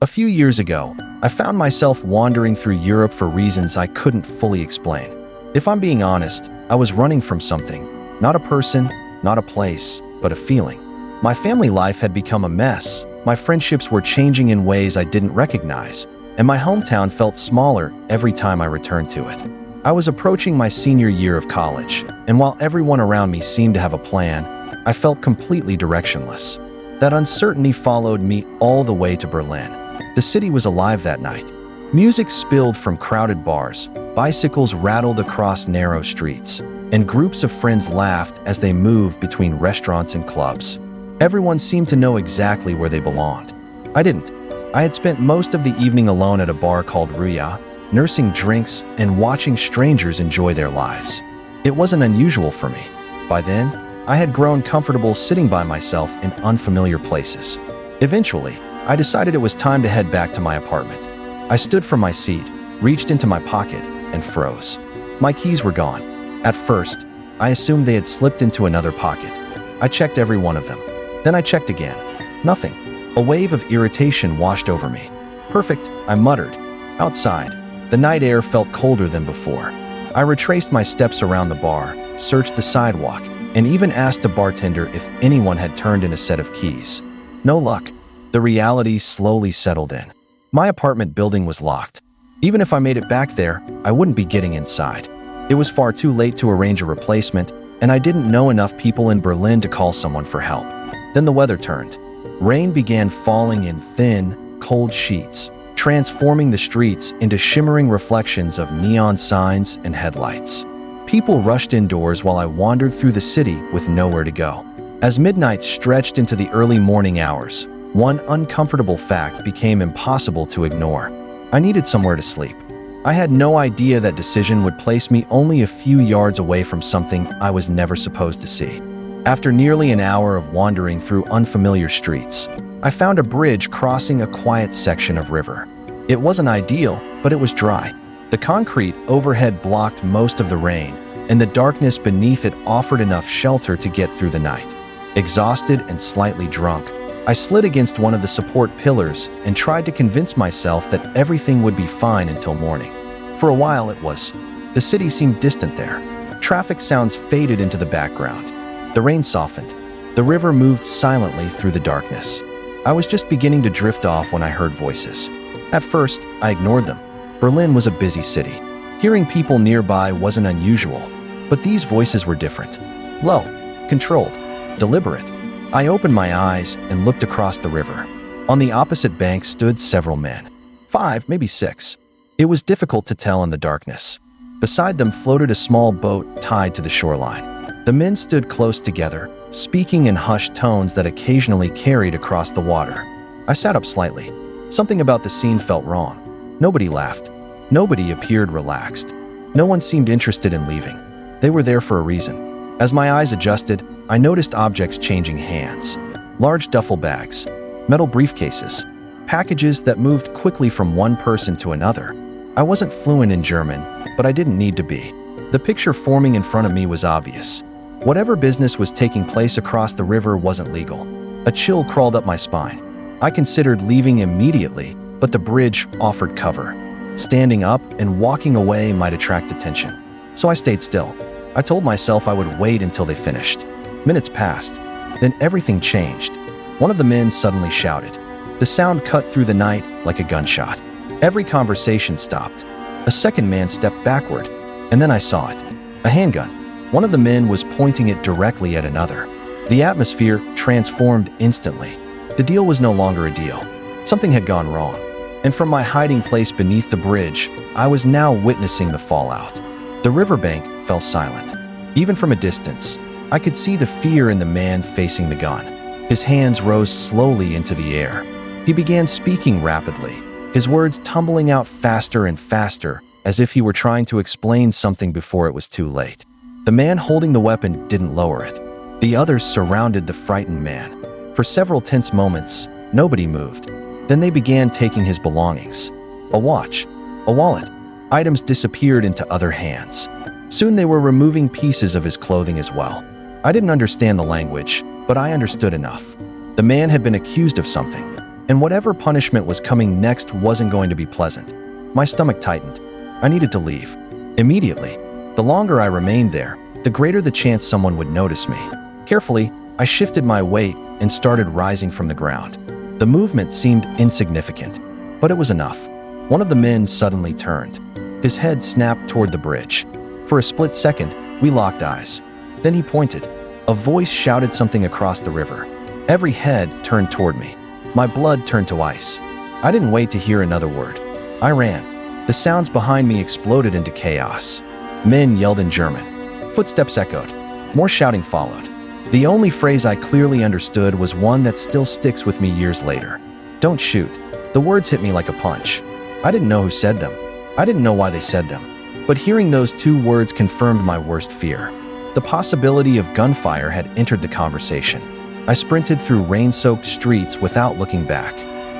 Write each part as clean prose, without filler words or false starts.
A few years ago, I found myself wandering through Europe for reasons I couldn't fully explain. If I'm being honest, I was running from something. Not a person, not a place, but a feeling. My family life had become a mess. My friendships were changing in ways I didn't recognize, and my hometown felt smaller every time I returned to it. I was approaching my senior year of college, and while everyone around me seemed to have a plan, I felt completely directionless. That uncertainty followed me all the way to Berlin. The city was alive that night. Music spilled from crowded bars, bicycles rattled across narrow streets, and groups of friends laughed as they moved between restaurants and clubs. Everyone seemed to know exactly where they belonged. I didn't. I had spent most of the evening alone at a bar called Ruya, nursing drinks and watching strangers enjoy their lives. It wasn't unusual for me. By then, I had grown comfortable sitting by myself in unfamiliar places. Eventually, I decided it was time to head back to my apartment. I stood from my seat, reached into my pocket, and froze. My keys were gone. At first, I assumed they had slipped into another pocket. I checked every one of them. Then I checked again. Nothing. A wave of irritation washed over me. Perfect, I muttered. Outside, the night air felt colder than before. I retraced my steps around the bar, searched the sidewalk, and even asked a bartender if anyone had turned in a set of keys. No luck. The reality slowly settled in. My apartment building was locked. Even if I made it back there, I wouldn't be getting inside. It was far too late to arrange a replacement, and I didn't know enough people in Berlin to call someone for help. Then the weather turned. Rain began falling in thin, cold sheets, transforming the streets into shimmering reflections of neon signs and headlights. People rushed indoors while I wandered through the city with nowhere to go. As midnight stretched into the early morning hours, one uncomfortable fact became impossible to ignore. I needed somewhere to sleep. I had no idea that decision would place me only a few yards away from something I was never supposed to see. After nearly an hour of wandering through unfamiliar streets, I found a bridge crossing a quiet section of river. It wasn't ideal, but it was dry. The concrete overhead blocked most of the rain, and the darkness beneath it offered enough shelter to get through the night. Exhausted and slightly drunk, I slid against one of the support pillars and tried to convince myself that everything would be fine until morning. For a while it was. The city seemed distant there. Traffic sounds faded into the background. The rain softened. The river moved silently through the darkness. I was just beginning to drift off when I heard voices. At first, I ignored them. Berlin was a busy city. Hearing people nearby wasn't unusual, but these voices were different. Low, controlled, deliberate. I opened my eyes and looked across the river. On the opposite bank stood several men. 5, maybe 6. It was difficult to tell in the darkness. Beside them floated a small boat tied to the shoreline. The men stood close together, speaking in hushed tones that occasionally carried across the water. I sat up slightly. Something about the scene felt wrong. Nobody laughed. Nobody appeared relaxed. No one seemed interested in leaving. They were there for a reason. As my eyes adjusted, I noticed objects changing hands. Large duffel bags, metal briefcases, packages that moved quickly from one person to another. I wasn't fluent in German, but I didn't need to be. The picture forming in front of me was obvious. Whatever business was taking place across the river wasn't legal. A chill crawled up my spine. I considered leaving immediately, but the bridge offered cover. Standing up and walking away might attract attention. So I stayed still. I told myself I would wait until they finished. Minutes passed. Then everything changed. One of the men suddenly shouted. The sound cut through the night like a gunshot. Every conversation stopped. A second man stepped backward, and then I saw it. A handgun. One of the men was pointing it directly at another. The atmosphere transformed instantly. The deal was no longer a deal. Something had gone wrong. And from my hiding place beneath the bridge, I was now witnessing the fallout. The riverbank fell silent. Even from a distance, I could see the fear in the man facing the gun. His hands rose slowly into the air. He began speaking rapidly, his words tumbling out faster and faster, as if he were trying to explain something before it was too late. The man holding the weapon didn't lower it. The others surrounded the frightened man. For several tense moments, nobody moved. Then they began taking his belongings. A watch, a wallet. Items disappeared into other hands. Soon they were removing pieces of his clothing as well. I didn't understand the language, but I understood enough. The man had been accused of something, and whatever punishment was coming next wasn't going to be pleasant. My stomach tightened. I needed to leave. Immediately. The longer I remained there, the greater the chance someone would notice me. Carefully, I shifted my weight and started rising from the ground. The movement seemed insignificant, but it was enough. One of the men suddenly turned. His head snapped toward the bridge. For a split second, we locked eyes. Then he pointed. A voice shouted something across the river. Every head turned toward me. My blood turned to ice. I didn't wait to hear another word. I ran. The sounds behind me exploded into chaos. Men yelled in German. Footsteps echoed. More shouting followed. The only phrase I clearly understood was one that still sticks with me years later. Don't shoot. The words hit me like a punch. I didn't know who said them. I didn't know why they said them. But hearing those two words confirmed my worst fear. The possibility of gunfire had entered the conversation. I sprinted through rain-soaked streets without looking back.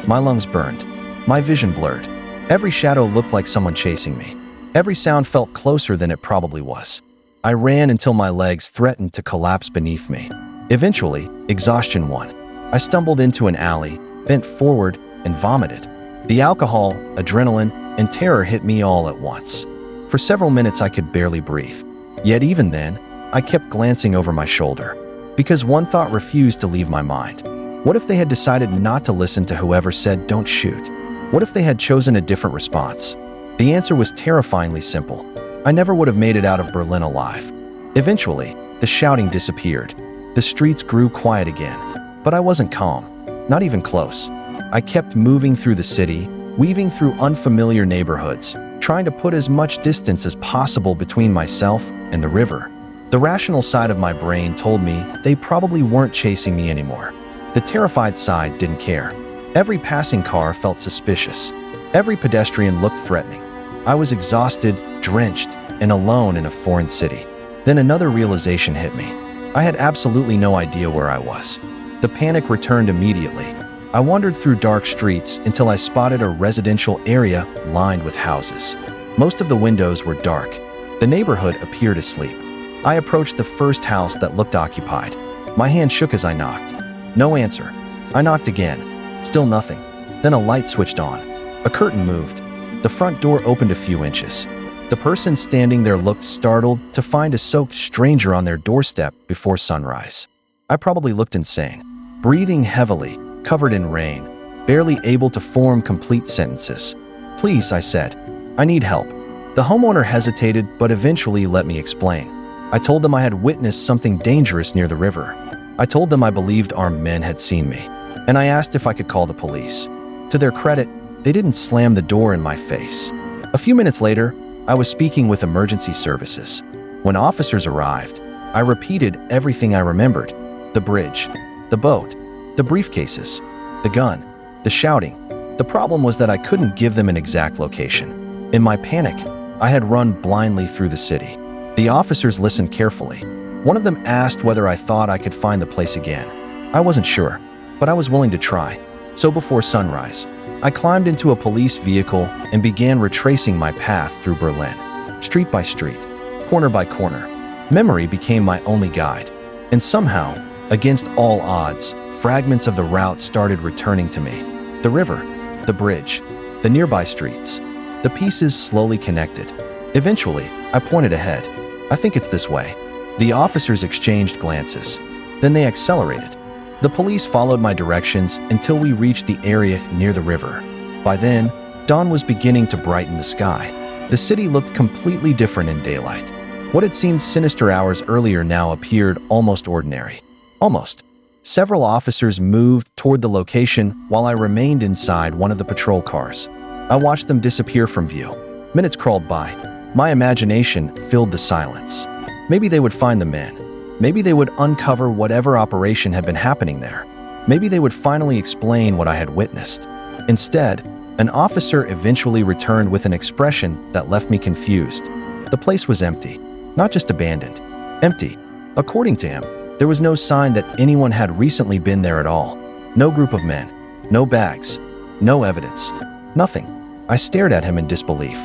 My lungs burned. My vision blurred. Every shadow looked like someone chasing me. Every sound felt closer than it probably was. I ran until my legs threatened to collapse beneath me. Eventually, exhaustion won. I stumbled into an alley, bent forward, and vomited. The alcohol, adrenaline, and terror hit me all at once. For several minutes I could barely breathe. Yet even then, I kept glancing over my shoulder. Because one thought refused to leave my mind. What if they had decided not to listen to whoever said don't shoot? What if they had chosen a different response? The answer was terrifyingly simple. I never would have made it out of Berlin alive. Eventually, the shouting disappeared. The streets grew quiet again. But I wasn't calm. Not even close. I kept moving through the city, weaving through unfamiliar neighborhoods, trying to put as much distance as possible between myself and the river. The rational side of my brain told me they probably weren't chasing me anymore. The terrified side didn't care. Every passing car felt suspicious. Every pedestrian looked threatening. I was exhausted, drenched, and alone in a foreign city. Then another realization hit me. I had absolutely no idea where I was. The panic returned immediately. I wandered through dark streets until I spotted a residential area lined with houses. Most of the windows were dark. The neighborhood appeared asleep. I approached the first house that looked occupied. My hand shook as I knocked. No answer. I knocked again. Still nothing. Then a light switched on. A curtain moved. The front door opened a few inches. The person standing there looked startled to find a soaked stranger on their doorstep before sunrise. I probably looked insane. Breathing heavily, covered in rain, barely able to form complete sentences. Please, I said. I need help. The homeowner hesitated, but eventually let me explain. I told them I had witnessed something dangerous near the river. I told them I believed armed men had seen me, and I asked if I could call the police. To their credit, they didn't slam the door in my face. A few minutes later, I was speaking with emergency services. When officers arrived, I repeated everything I remembered. The bridge, the boat, the briefcases, the gun, the shouting. The problem was that I couldn't give them an exact location. In my panic, I had run blindly through the city. The officers listened carefully. One of them asked whether I thought I could find the place again. I wasn't sure, but I was willing to try. So before sunrise, I climbed into a police vehicle and began retracing my path through Berlin, street by street, corner by corner. Memory became my only guide. And somehow, against all odds, fragments of the route started returning to me. The river, the bridge, the nearby streets. The pieces slowly connected. Eventually, I pointed ahead. I think it's this way. The officers exchanged glances. Then they accelerated. The police followed my directions until we reached the area near the river. By then, dawn was beginning to brighten the sky. The city looked completely different in daylight. What had seemed sinister hours earlier now appeared almost ordinary. Almost. Several officers moved toward the location while I remained inside one of the patrol cars. I watched them disappear from view. Minutes crawled by. My imagination filled the silence. Maybe they would find the men. Maybe they would uncover whatever operation had been happening there. Maybe they would finally explain what I had witnessed. Instead, an officer eventually returned with an expression that left me confused. The place was empty. Not just abandoned. Empty. According to him, there was no sign that anyone had recently been there at all. No group of men. No bags. No evidence. Nothing. I stared at him in disbelief.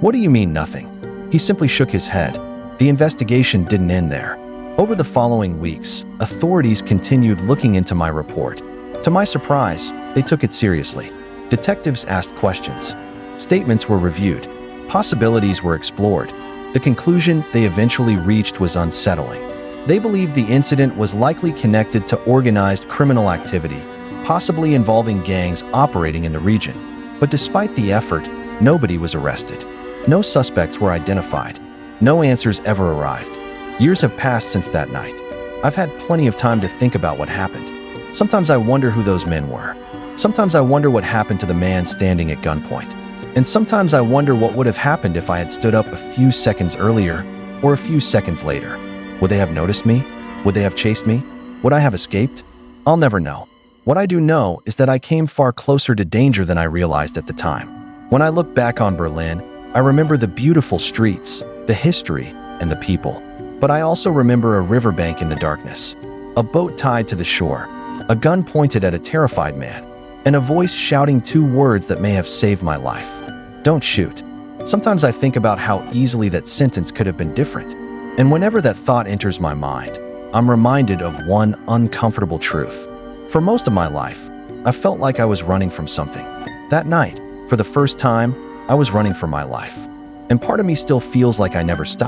What do you mean, nothing? He simply shook his head. The investigation didn't end there. Over the following weeks, authorities continued looking into my report. To my surprise, they took it seriously. Detectives asked questions. Statements were reviewed. Possibilities were explored. The conclusion they eventually reached was unsettling. They believed the incident was likely connected to organized criminal activity, possibly involving gangs operating in the region. But despite the effort, nobody was arrested. No suspects were identified. No answers ever arrived. Years have passed since that night. I've had plenty of time to think about what happened. Sometimes I wonder who those men were. Sometimes I wonder what happened to the man standing at gunpoint. And sometimes I wonder what would have happened if I had stood up a few seconds earlier or a few seconds later. Would they have noticed me? Would they have chased me? Would I have escaped? I'll never know. What I do know is that I came far closer to danger than I realized at the time. When I look back on Berlin, I remember the beautiful streets, the history, and the people. But I also remember a riverbank in the darkness, a boat tied to the shore, a gun pointed at a terrified man, and a voice shouting two words that may have saved my life. Don't shoot. Sometimes I think about how easily that sentence could have been different. And whenever that thought enters my mind, I'm reminded of one uncomfortable truth. For most of my life, I felt like I was running from something. That night, for the first time, I was running for my life. And part of me still feels like I never stopped.